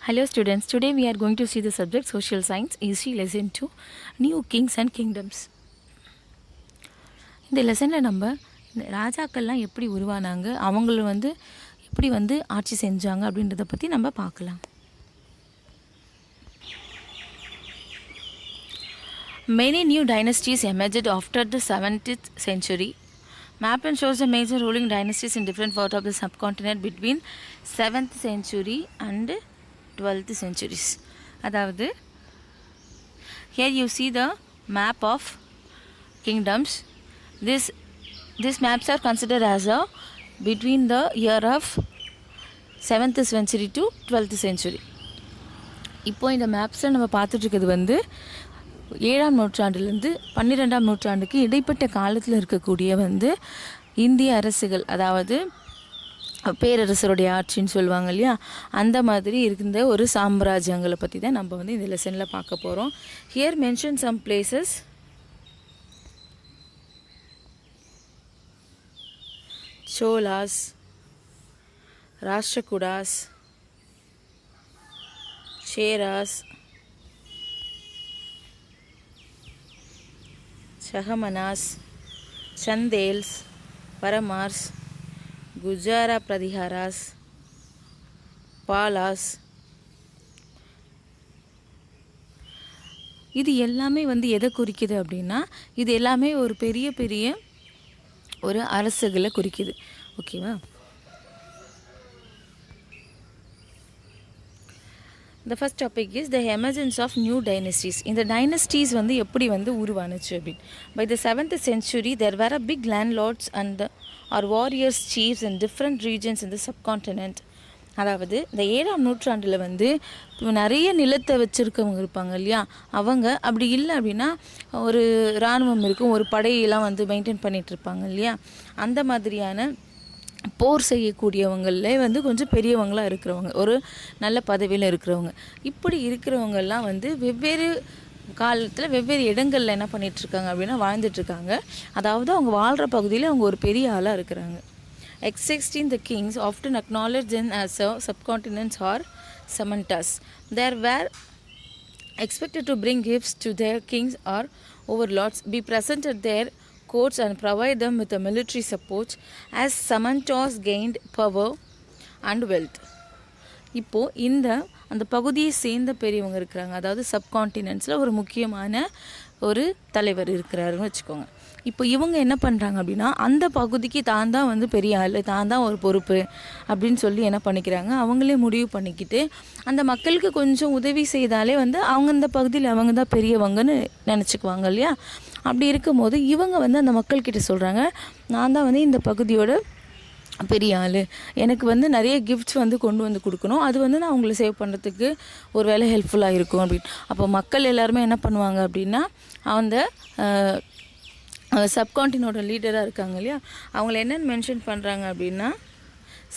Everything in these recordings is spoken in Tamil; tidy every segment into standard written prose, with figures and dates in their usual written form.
Hello students, today we are going to see the subject Social Science, History Lesson 2, New Kings and Kingdoms. இந்த லெசனில் நம்ம இந்த ராஜாக்கள்லாம் எப்படி உருவானாங்க, அவங்கள எப்படி ஆட்சி செஞ்சாங்க அப்படின்றத பற்றி நம்ம பார்க்கலாம். Many new dynasties emerged after the 17th century. Map shows the major ruling dynasties in different parts of the subcontinent between 7th century and 12th centuries. அதாவது here you see the map of kingdoms. These maps are considered as a between the year of 7th century to 12th century. இப்போ இந்த மேப்ஸை நம்ம பார்த்துட்ருக்கிறது 7ஆம் நூற்றாண்டுலேருந்து 12ஆம் நூற்றாண்டுக்கு இடைப்பட்ட காலத்தில் இருக்கக்கூடிய இந்திய அரசுகள், அதாவது பேரரசருடைய ஆட்சின்னு சொல்லுவாங்க இல்லையா, அந்த மாதிரி இருந்த ஒரு சாம்ராஜ்யங்களை பற்றி தான் நம்ம இந்த லெசனில் பார்க்க போகிறோம். Here mention some places. Cholas, Rashtrakutas, Cheras, Chahamanas, Chandels, Paramars, Gurjara Pratiharas, Palas, இது எல்லாமே எதை குறிக்குது அப்படின்னா, இது எல்லாமே ஒரு பெரிய ஒரு அரசுகளை குறிக்குது. ஓகேவா? The first topic is the emergence of new dynasties. இந்த dynasties எப்படி உருவானுச்சு அப்படின்னு. By the 7th century there were a big landlords and or warriors chiefs in different regions in the subcontinent. அதாவது இந்த 7ஆம் நூற்றாண்டில் நிறைய நிலத்தை வச்சுருக்கவங்க இருப்பாங்க இல்லையா, அவங்க அப்படி இல்லை அப்படின்னா ஒரு இராணுவம் இருக்கும், ஒரு படையெல்லாம் மெயின்டைன் பண்ணிகிட்ருப்பாங்க இல்லையா, அந்த மாதிரியான போர் செய்யக்கூடியவங்களே கொஞ்சம் பெரியவங்களாக இருக்கிறவங்க, ஒரு நல்ல பதவியில் இருக்கிறவங்க, இப்படி இருக்கிறவங்கெல்லாம் வெவ்வேறு காலத்தில் வெவ்வேறு இடங்களில் என்ன பண்ணிகிட்ருக்காங்க அப்படின்னா வாழ்ந்துட்டுருக்காங்க. அதாவது அவங்க வாழ்கிற பகுதியில் அவங்க ஒரு பெரிய ஆளாக இருக்கிறாங்க. Existing the kings often acknowledged them as subcontinents or samantas. They were expected to bring gifts to their kings or overlords, be present at their courts and provide them with a military support as samantas gained power and wealth. இப்போது அந்த பகுதியை சேர்ந்த பெரியவங்க இருக்கிறாங்க, அதாவது சப்கான்டினென்ட்ஸில் ஒரு முக்கியமான ஒரு தலைவர் இருக்கிறாருன்னு வச்சுக்கோங்க. இப்போ இவங்க என்ன பண்ணுறாங்க அப்படின்னா, அந்த பகுதிக்கு தான் பெரிய ஆள், தான் ஒரு பொறுப்பு அப்படின்னு சொல்லி என்ன பண்ணிக்கிறாங்க, அவங்களே முடிவு பண்ணிக்கிட்டு அந்த மக்களுக்கு கொஞ்சம் உதவி செய்தாலே அவங்க அந்த பகுதியில் அவங்க தான் பெரியவங்கன்னு நினச்சிக்குவாங்க இல்லையா. அப்படி இருக்கும்போது இவங்க அந்த மக்கள்கிட்ட சொல்கிறாங்க, நான் தான் இந்த பகுதியோட பெரிய ஆள், எனக்கு நிறைய கிஃப்ட்ஸ் கொண்டு கொடுக்கணும், அது நான் அவங்கள சேவ் பண்ணுறதுக்கு ஒரு வேளை ஹெல்ப்ஃபுல்லாக இருக்கும் அப்படின்னு. அப்போ மக்கள் எல்லாருமே என்ன பண்ணுவாங்க அப்படின்னா, அந்த சப்கான்டினோட லீடராக இருக்காங்க இல்லையா, அவங்கள என்னென்னு மென்ஷன் பண்ணுறாங்க அப்படின்னா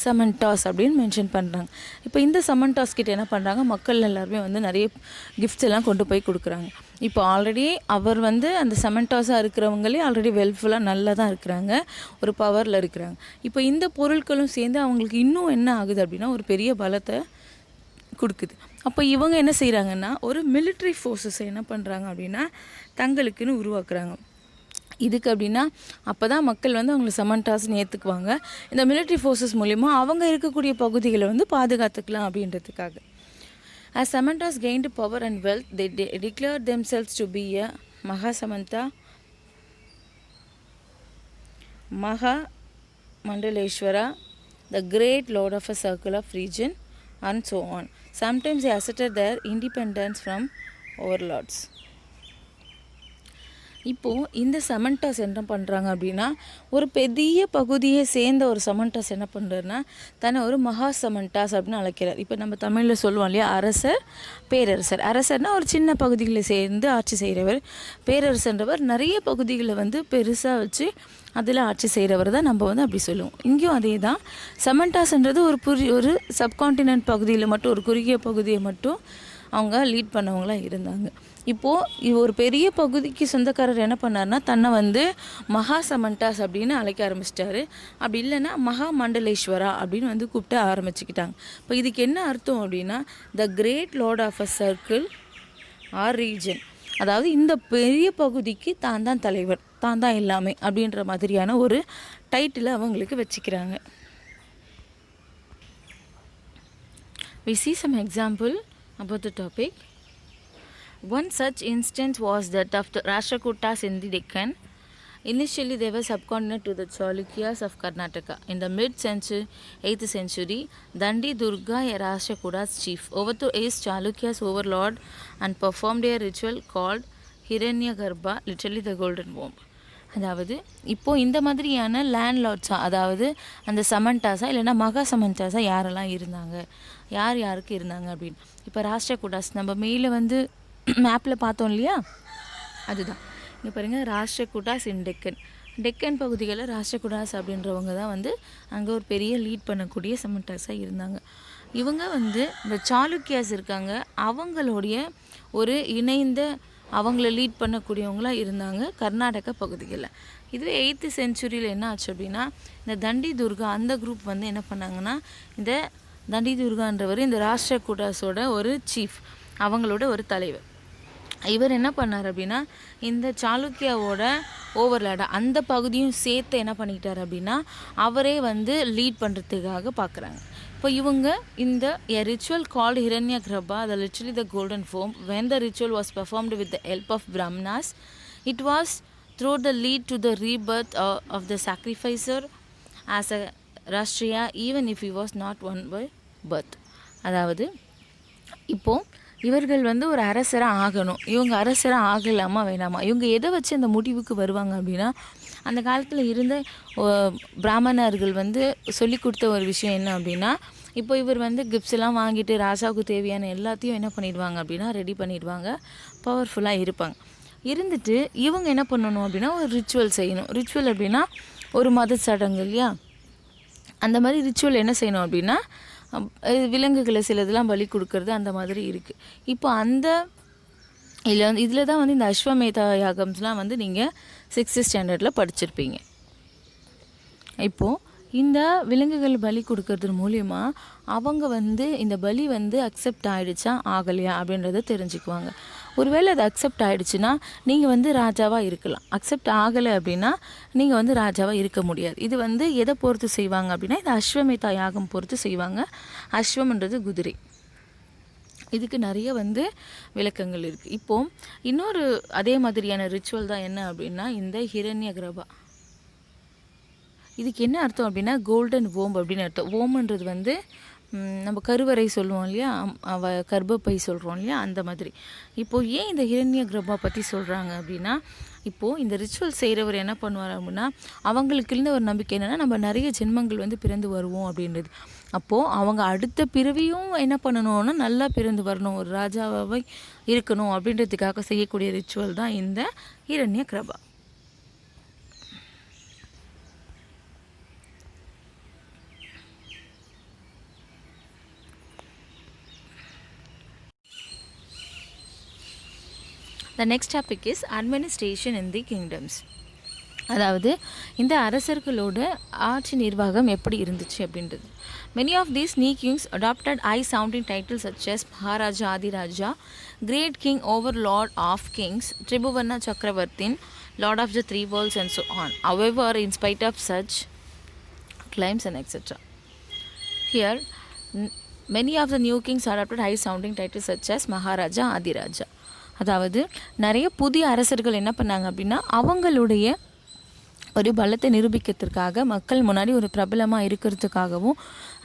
சமன்டாஸ் அப்படின்னு மென்ஷன் பண்ணுறாங்க. இப்போ இந்த சமன்டாஸ் கிட்ட என்ன பண்ணுறாங்க, மக்கள் எல்லாருமே நிறைய கிஃப்ட்ஸ் எல்லாம் கொண்டு போய் கொடுக்குறாங்க. இப்போ ஆல்ரெடி அவர் அந்த சமன்டாஸாக இருக்கிறவங்களே ஆல்ரெடி வெல்ஃபுல்லாக நல்லா தான் இருக்கிறாங்க, ஒரு பவரில் இருக்கிறாங்க. இப்போ இந்த பொருட்களும் சேர்ந்து அவங்களுக்கு இன்னும் என்ன ஆகுது அப்படின்னா ஒரு பெரிய பலத்தை கொடுக்குது. அப்போ இவங்க என்ன செய்கிறாங்கன்னா ஒரு மிலிட்ரி ஃபோர்ஸஸை என்ன பண்ணுறாங்க அப்படின்னா தங்களுக்குன்னு உருவாக்குறாங்க. இதுக்கு அப்படின்னா அப்போ தான் மக்கள் அவங்களை சமன்டாஸ்ன்னு ஏற்றுக்குவாங்க. இந்த மிலிட்ரி ஃபோர்ஸஸ் மூலிமா அவங்க இருக்கக்கூடிய பகுதிகளை பாதுகாத்துக்கலாம் அப்படின்றதுக்காக. As Samantas gained power and wealth, they declared themselves to be a Mahasamanta, Maha Mandaleshwara, the great lord of a circle of region, and so on. Sometimes they asserted their independence from overlords. இப்போது இந்த சமன்டாஸ் என்ன பண்ணுறாங்க அப்படின்னா ஒரு பெரிய பகுதியை சேர்ந்த ஒரு சமன்டாஸ் என்ன பண்ணுறாருன்னா தன்னை ஒரு மகா சமன்டாஸ் அப்படின்னு அழைக்கிறார். இப்போ நம்ம தமிழில் சொல்லுவோம் இல்லையா, அரசர், பேரரசர். அரசர்னால் ஒரு சின்ன பகுதிகளை சேர்ந்து ஆட்சி செய்கிறவர், பேரரசன்றவர் நிறைய பகுதிகளை பெருசாக வச்சு அதில் ஆட்சி செய்கிறவர் தான் நம்ம அப்படி சொல்லுவோம். இங்கேயும் அதே தான். சமன்டாஸ்ன்றது ஒரு சப்கான்டினென்ட் பகுதியில் மட்டும், ஒரு குறுகிய பகுதியை மட்டும் அவங்க லீட் பண்ணவங்களாக இருந்தாங்க. இப்போது ஒரு பெரிய பகுதிக்கு சொந்தக்காரர் என்ன பண்ணார்னா தன்னை வந்து மகா சமண்டாஸ் அப்படின்னு அழைக்க ஆரம்பிச்சிட்டாரு. அப்படி இல்லைன்னா மகா மண்டலேஸ்வரா அப்படின்னு வந்து கூப்பிட்டு ஆரம்பிச்சுக்கிட்டாங்க. இப்போ இதுக்கு என்ன அர்த்தம் அப்படின்னா the great lord of a circle or region, அதாவது இந்த பெரிய பகுதிக்கு தான் தான் தலைவர், தான் தான் எல்லாமே அப்படின்ற மாதிரியான ஒரு டைட்டில் அவங்களுக்கு வச்சுக்கிறாங்க. We see some example about the topic. One such instance was that of the Rashtrakutas in the Deccan. Initially, they were subordinate to the Chalukyas of Karnataka. In the mid-century, 8th century, Dandi Durga, a Rashtrakutas chief, overthrew his Chalukyas overlord and performed a ritual called Hiranyagarbha, literally the golden womb. அதாவது இப்போது இந்த மாதிரியான லேண்ட்லார்ட்ஸா, அதாவது அந்த சமண்டாஸா இல்லைன்னா மகா சமண்டாஸா யாரெல்லாம் இருந்தாங்க, யார் யாருக்கு இருந்தாங்க அப்படின்னு. இப்போ ராஷ்டிரகூடாஸ் நம்ம மேலே வந்து மேப்பில் பார்த்தோம் இல்லையா, அதுதான் இங்கே பாருங்கள். ராஷ்டிரகூடாஸ் இன் டெக்கன் பகுதிகளில் ராஷ்டிரகூடாஸ் அப்படின்றவங்க தான் வந்து அங்கே ஒரு பெரிய லீட் பண்ணக்கூடிய சமண்டாஸாக இருந்தாங்க. இவங்க வந்து இந்த சாளுக்கியாஸ் இருக்காங்க, அவங்களுடைய ஒரு இணைந்த அவங்கள லீட் பண்ணக்கூடியவங்களாக இருந்தாங்க கர்நாடக பகுதிகளில். இதுவே 8th சென்ச்சுரியில் என்ன ஆச்சு அப்படின்னா இந்த தண்டி துர்கா அந்த குரூப் வந்து என்ன பண்ணாங்கன்னா இந்த தண்டி துர்கான்றவர் இந்த ராஷ்டிரகூடாஸோட ஒரு சீஃப், அவங்களோட ஒரு தலைவர். இவர் என்ன பண்ணார் அப்படின்னா இந்த சாளுக்கியாவோட ஓவர்லாடாக அந்த பகுதியும் சேர்த்து என்ன பண்ணிக்கிட்டார் அப்படின்னா அவரே வந்து லீட் பண்ணுறதுக்காக பார்க்குறாங்க. இப்போ இவங்க இந்த a ritual called Hiranyagarbha, the literally the golden womb, when the ritual was performed with the help of Brahmanas, it was through the lead to the rebirth of the sacrificer as a Rashtriya, even if he was not one by birth. அதாவது இப்போது இவர்கள் வந்து ஒரு அரசராக ஆகணும், இவங்க அரசராக ஆகலாமா வேணாமா, இவங்க எதை வச்சு அந்த முடிவுக்கு வருவாங்க அப்படின்னா அந்த காலத்தில் இருந்த பிராமணர்கள் வந்து சொல்லி கொடுத்த ஒரு விஷயம் என்ன அப்படின்னா இப்போ இவர் வந்து கிஃப்ட்ஸ் எல்லாம் வாங்கிட்டு ராஜாவுக்கு தேவையான எல்லாத்தையும் என்ன பண்ணிடுவாங்க அப்படின்னா ரெடி பண்ணிடுவாங்க, பவர்ஃபுல்லாக இருப்பாங்க. இருந்துட்டு இவங்க என்ன பண்ணணும் அப்படின்னா ஒரு ரிச்சுவல் செய்யணும். ரிச்சுவல் அப்படின்னா ஒரு மத சடங்கு இல்லையா, அந்த மாதிரி ரிச்சுவல் என்ன செய்யணும் அப்படின்னா விலங்குகளை சிலதெல்லாம் பலி கொடுக்கறது அந்த மாதிரி இருக்குது. இப்போ அந்த இதில் தான் வந்து இந்த அஸ்வமேதா யாகம்ஸ்லாம் வந்து நீங்கள் 6th ஸ்டாண்டர்டில் படிச்சிருப்பீங்க. இப்போது இந்த விலங்குகள் பலி கொடுக்கறது மூலிமா அவங்க வந்து இந்த பலி வந்து அக்செப்ட் ஆகிடுச்சா ஆகலையா அப்படின்றத தெரிஞ்சுக்குவாங்க. ஒருவேளை அது அக்செப்ட் ஆகிடுச்சுன்னா நீங்கள் வந்து ராஜாவாக இருக்கலாம், அக்செப்ட் ஆகலை அப்படின்னா நீங்கள் வந்து ராஜாவாக இருக்க முடியாது. இது வந்து எதை பொறுத்து செய்வாங்க அப்படின்னா இது அஸ்வமேதா யாகம் பொறுத்து செய்வாங்க. அஸ்வம்ன்றது குதிரை. இதுக்கு நிறைய வந்து விளக்கங்கள் இருக்குது. இப்போது இன்னொரு அதே மாதிரியான ரிச்சுவல் தான் என்ன அப்படின்னா இந்த ஹிரண்யகர்பா. இதுக்கு என்ன அர்த்தம் அப்படின்னா கோல்டன் ஓம் அப்படின்னு அர்த்தம். ஓம்ன்றது வந்து நம்ம கருவறை சொல்லுவோம் இல்லையா, கர்ப்பப்பை சொல்கிறோம் இல்லையா, அந்த மாதிரி. இப்போது ஏன் இந்த ஹிரண்யகர்பா பற்றி சொல்கிறாங்க அப்படின்னா இப்போது இந்த ரிச்சுவல் செய்கிறவர் என்ன பண்ணுவார் அப்படின்னா அவங்களுக்கு இருந்த ஒரு நம்பிக்கை என்னென்னா நம்ம நிறைய ஜென்மங்கள் வந்து பிறந்து வருவோம் அப்படின்றது. அப்போது அவங்க அடுத்த பிறவியும் என்ன பண்ணணும்னா நல்லா பிறந்து வரணும், ஒரு ராஜாவாக இருக்கணும் அப்படின்றதுக்காக செய்யக்கூடிய ரிச்சுவல் தான் இந்த ஹிரண்யகர்பா. The next topic is administration in the kingdoms. அதாவது இந்த அரசர்களோட ஆட்சி நிர்வாகம் எப்படி இருந்துச்சு அப்படின்றது. Many of these new kings adopted high-sounding titles such as Maharaja, Adiraja, Great King, Overlord of Kings, Tribhuwana Chakravartin, Lord of the Three Worlds, and so on. However, in spite of such claims and etc. Here, many of the new kings adopted high-sounding titles such as Maharaja, Adiraja. அதாவது நிறைய புதிய அரசர்கள் என்ன பண்ணாங்க அப்படின்னா அவங்களுடைய ஒரு பலத்தை நிரூபிக்கிறதுக்காக மக்கள் முன்னாடி ஒரு பிரபலமாக இருக்கிறதுக்காகவும்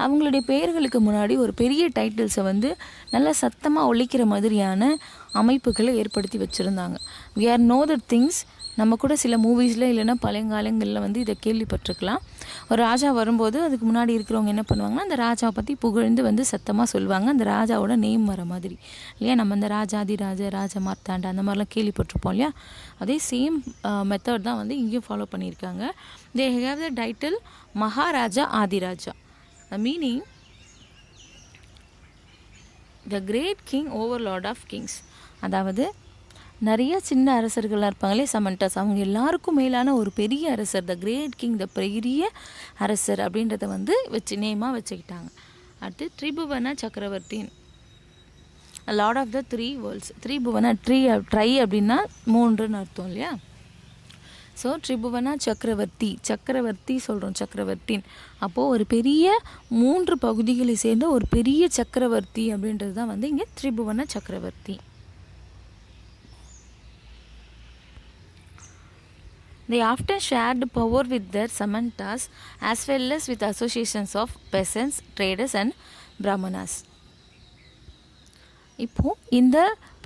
அவங்களுடைய பெயர்களுக்கு முன்னாடி ஒரு பெரிய டைட்டில்ஸை வந்து நல்லா சத்தமாக ஒலிக்கிற மாதிரியான அமைப்புகளை ஏற்படுத்தி வச்சுருந்தாங்க. we are know the things. நம்ம கூட சில மூவிஸில் இல்லைன்னா பழையங்காலங்களில் வந்து இதை கேள்விப்பட்டிருக்கலாம். ஒரு ராஜா வரும்போது அதுக்கு முன்னாடி இருக்கிறவங்க என்ன பண்ணுவாங்கன்னா அந்த ராஜாவை பற்றி புகழ்ந்து வந்து சத்தமாக சொல்லுவாங்க, அந்த ராஜாவோட நேம் வர மாதிரி இல்லையா. நம்ம அந்த ராஜாதிராஜ, ராஜா மார்த்தாண்டா அந்த மாதிரிலாம் கேள்விப்பட்டிருப்போம் இல்லையா. அதே சேம் மெத்தட் தான் வந்து இங்கேயும் ஃபாலோ பண்ணியிருக்காங்க. They have the title maharaja adhiraja. Meaning the great king overlord of kings. அதாவது நிறைய சின்ன அரசர்களாக இருப்பாங்களே சமண்டஸ், அவங்க எல்லாருக்கும் மேலான ஒரு பெரிய அரசர், த கிரேட் கிங், த பெரிய அரசர் அப்படின்றத வந்து நேமாக வச்சுக்கிட்டாங்க. அடுத்து Tribhuvana Chakravartin, lord of the 3 worlds. திரிபுவன ட்ரை அப்படின்னா 3ன்னு அர்த்தம் இல்லையா? ஸோ திரிபுவன சக்கரவர்த்தி சொல்கிறோம், சக்கரவர்த்தின். அப்போது ஒரு பெரிய 3 பகுதிகளை சேர்ந்த ஒரு பெரிய சக்கரவர்த்தி அப்படின்றது தான் வந்து இங்கே திரிபுவன சக்கரவர்த்தி. They often shared power with their samantas as well as with associations of peasants, traders and brahmanas. இப்போது இந்த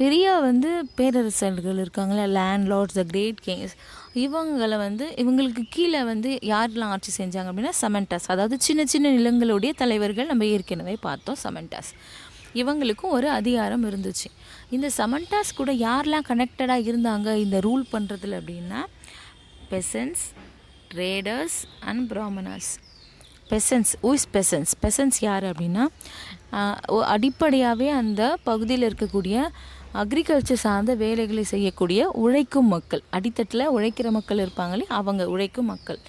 பெரிய வந்து பேரரசர்கள் இருக்காங்களே, லேண்ட்லார்ட்ஸ், த கிரேட் கிங்ஸ், இவங்களுக்கு கீழே வந்து யாரெல்லாம் ஆட்சி செஞ்சாங்க அப்படின்னா சமண்டாஸ், அதாவது சின்ன சின்ன நிலங்களுடைய தலைவர்கள். நம்ம ஏற்கனவே பார்த்தோம் சமண்டாஸ். இவங்களுக்கும் ஒரு அதிகாரம் இருந்துச்சு. இந்த சமண்டாஸ் கூட யாரெல்லாம் கனெக்டடாக இருந்தாங்க இந்த ரூல் பண்ணுறதுல அப்படின்னா peasants, traders and brahmanas. peasants, who is peasants? peasants யார் அப்படின்னா அடிப்படையாகவே அந்த பகுதியில் இருக்கக்கூடிய அக்ரிகல்ச்சர் சார்ந்த வேலைகளை செய்யக்கூடிய உழைக்கும் மக்கள், அடித்தட்டில் உழைக்கிற மக்கள் இருப்பாங்களே அவங்க உழைக்கும் மக்கள்.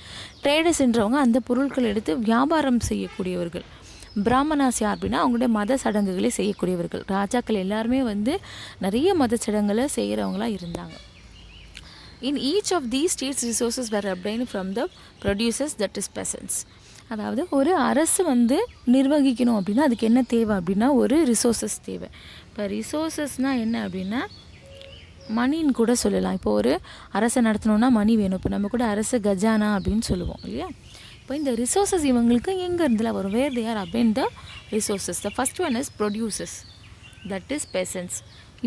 ட்ரேடர்ஸ்ன்றவங்க அந்த பொருட்கள் எடுத்து வியாபாரம் செய்யக்கூடியவர்கள். பிராமணாஸ் யார் அப்படின்னா அவங்களுடைய மத சடங்குகளை செய்யக்கூடியவர்கள். ராஜாக்கள் எல்லாருமே வந்து நிறைய மத சடங்குகளை செய்கிறவங்களாக இருந்தாங்க. In each of these states resources were obtained from the producers, that is peasants. அதாவது ஒரு அரசு வந்து நிர்வகிக்கணும் அப்படின்னா அதுக்கு என்ன தேவை அப்படின்னா ஒரு ரிசோர்ஸஸ் தேவை. இப்போ ரிசோர்ஸஸ்னால் என்ன அப்படின்னா மணின்னு கூட சொல்லலாம். இப்போ ஒரு அரசை நடத்தணுன்னா மணி வேணும். இப்போ நம்ம கூட அரசு கஜானா அப்படின்னு சொல்லுவோம் இல்லையா? இப்போ இந்த ரிசோர்ஸஸ் இவங்களுக்கு எங்கே இருந்துல வரும்? Where they are obtain the resources. The first one is producers, that is peasants.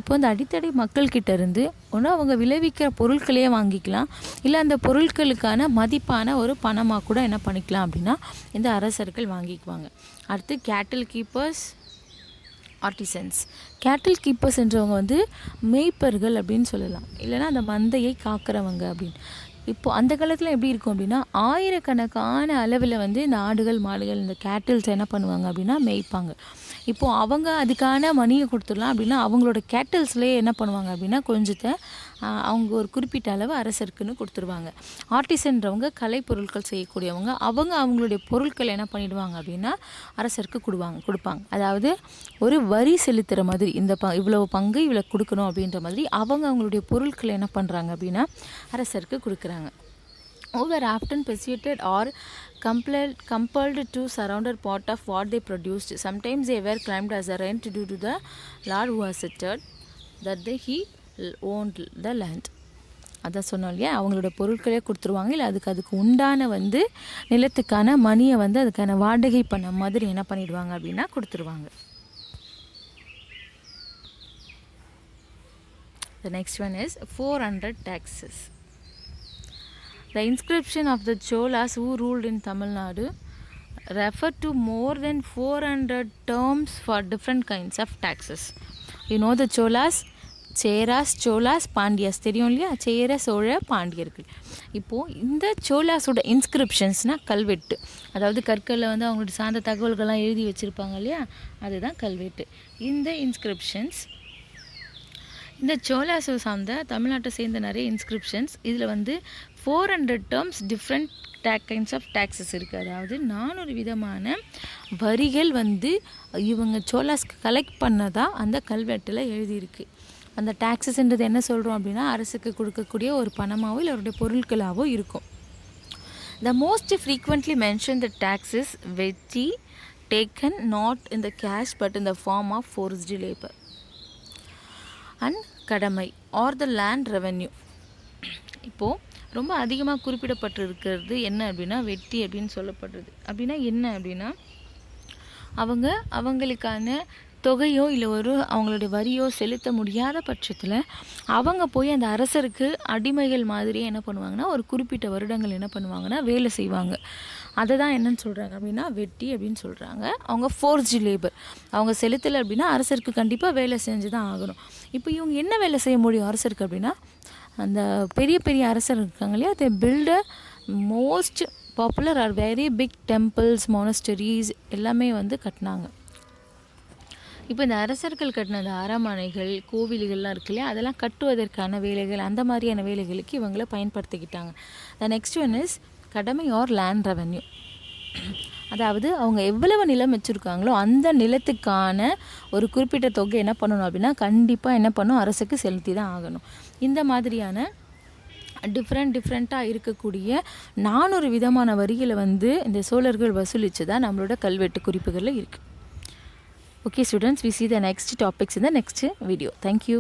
இப்போ அந்த அடித்தடை மக்கள்கிட்ட இருந்து ஒன்று அவங்க விளைவிக்கிற பொருட்களையே வாங்கிக்கலாம், இல்லை அந்த பொருட்களுக்கான மதிப்பான ஒரு பணமாக கூட என்ன பண்ணிக்கலாம் அப்படின்னா இந்த அரசர்கள் வாங்கிக்குவாங்க. அடுத்து கேட்டில் கீப்பர்ஸ், ஆர்டிசன்ஸ். கேட்டில் கீப்பர்ஸ்ன்றவங்க வந்து மேய்ப்பர்கள் அப்படின்னு சொல்லலாம், இல்லைன்னா அந்த மந்தையை காக்கிறவங்க அப்படின்னு. இப்போது அந்த காலத்தில் எப்படி இருக்கும் அப்படின்னா ஆயிரக்கணக்கான அளவில் வந்து இந்த ஆடுகள் மாடுகள் இந்த கேட்டில்ஸ் என்ன பண்ணுவாங்க அப்படின்னா மேய்ப்பாங்க. இப்போது அவங்க அதுக்கான மணியை கொடுத்துடலாம் அப்படின்னா அவங்களோட கேட்டில்ஸ்லேயே என்ன பண்ணுவாங்க அப்படின்னா கொஞ்சத்தை அவங்க ஒரு குறிப்பிட்ட அளவு அரசருக்குன்னு கொடுத்துருவாங்க. ஆர்டிசன்றவங்க கலைப்பொருட்கள் செய்யக்கூடியவங்க, அவங்களுடைய பொருட்களை என்ன பண்ணிடுவாங்க அப்படின்னா அரசருக்கு கொடுப்பாங்க. அதாவது ஒரு வரி செலுத்துகிற மாதிரி, இந்த இவ்வளோ பங்கு இவ்வளோ கொடுக்கணும் அப்படின்ற மாதிரி அவங்களுடைய பொருட்களை என்ன பண்ணுறாங்க அப்படின்னா அரசருக்கு கொடுக்குறாங்க. who were often persuaded or compelled to surrender part of what they produced. Sometimes they were claimed as a rent due to the lord who asserted that he owned the land. அதான் சொன்னோம் இல்லையா, அவங்களோட பொருட்களே கொடுத்துருவாங்க, இல்லை அதுக்கு உண்டான வந்து நிலத்துக்கான மணியை வந்து அதுக்கான வாடகை பண்ண மாதிரி என்ன பண்ணிடுவாங்க அப்படின்னா கொடுத்துருவாங்க. The next one is 400 taxes. The inscription of the Cholas who ruled in Tamil Nadu refer to more than 400 terms for different kinds of taxes. You know the Cholas, Cheras, Cholas, Pandyas தெரியும் இல்லையா? சேர, சோழ, பாண்டியர்கள். இப்போது இந்த சோலாஸோட இன்ஸ்கிரிப்ஷன்ஸ்னால் கல்வெட்டு, அதாவது கற்களில் வந்து அவங்களுடைய சார்ந்த தகவல்கள்லாம் எழுதி வச்சுருப்பாங்க இல்லையா, அதுதான் கல்வெட்டு. இந்த இன்ஸ்கிரிப்ஷன்ஸ் இந்த சோலாஸை சார்ந்த தமிழ்நாட்டை சேர்ந்த நிறைய இன்ஸ்கிரிப்ஷன்ஸ், இதில் வந்து 400 terms different kinds of taxes இருக்குது. அதாவது 400 விதமான வரிகள் வந்து இவங்க சோலாஸ்க்கு கலெக்ட் பண்ணதாக அந்த கல்வெட்டில் எழுதியிருக்கு. அந்த டேக்ஸஸ்ன்றது என்ன சொல்கிறோம் அப்படின்னா அரசுக்கு கொடுக்கக்கூடிய ஒரு பணமாகவோ இல்லை அவருடைய பொருட்களாகவோ இருக்கும். The most frequently mentioned the taxes veti taken not in the cash but in the form of forced labor and கடமை ஆர் த லேண்ட் ரெவென்யூ. இப்போது ரொம்ப அதிகமாக குறிப்பிடப்பட்டிருக்கிறது என்ன அப்படின்னா வெட்டி அப்படின்னு சொல்லப்படுறது. அப்படின்னா என்ன அப்படின்னா அவங்களுக்கான தொகையோ இல்லை அவங்களுடைய வரியோ செலுத்த முடியாத பட்சத்தில் அவங்க போய் அந்த அரசருக்கு அடிமைகள் மாதிரியே என்ன பண்ணுவாங்கன்னா ஒரு குறிப்பிட்ட வருடங்கள் என்ன பண்ணுவாங்கன்னா வேலை செய்வாங்க. அதை தான் என்னன்னு சொல்கிறாங்க அப்படின்னா வெட்டி அப்படின்னு சொல்கிறாங்க. அவங்க ஃபோர்ஸ்டு லேபர், அவங்க செலுத்தலை அப்படின்னா அரசருக்கு கண்டிப்பாக வேலை செஞ்சு தான் ஆகணும். இப்போ இவங்க என்ன வேலை செய்ய முடியும் அரசருக்கு அப்படின்னா, அந்த பெரிய பெரிய அரசர் இருக்காங்க இல்லையா, they build a most popular or very big temples, monasteries எல்லாமே வந்து கட்டினாங்க. இப்போ இந்த அரசர்கள் கட்டின அந்த அரண்மனைகள் கோவில்கள்லாம் இருக்கு இல்லையா, அதெல்லாம் கட்டுவதற்கான வேலைகள் அந்த மாதிரியான வேலைகளுக்கு இவங்களை பயன்படுத்திக்கிட்டாங்க. த நெக்ஸ்ட் ஒன் இஸ் கடமை ஆர் லேண்ட் ரெவன்யூ. அதாவது அவங்க எவ்வளவு நிலம் வச்சுருக்காங்களோ அந்த நிலத்துக்கான ஒரு குறிப்பிட்ட தொகை என்ன பண்ணணும் அப்படின்னா கண்டிப்பாக என்ன பண்ணும், அரசுக்கு செலுத்தி தான் ஆகணும். இந்த மாதிரியான டிஃப்ரெண்ட்டாக இருக்கக்கூடிய 400 விதமான வரிகளை வந்து இந்த சோழர்கள் வசூலித்து தான் நம்மளோட கல்வெட்டு குறிப்புகளில் இருக்குது. Okay students, we see the next topics in the next video. Thank you.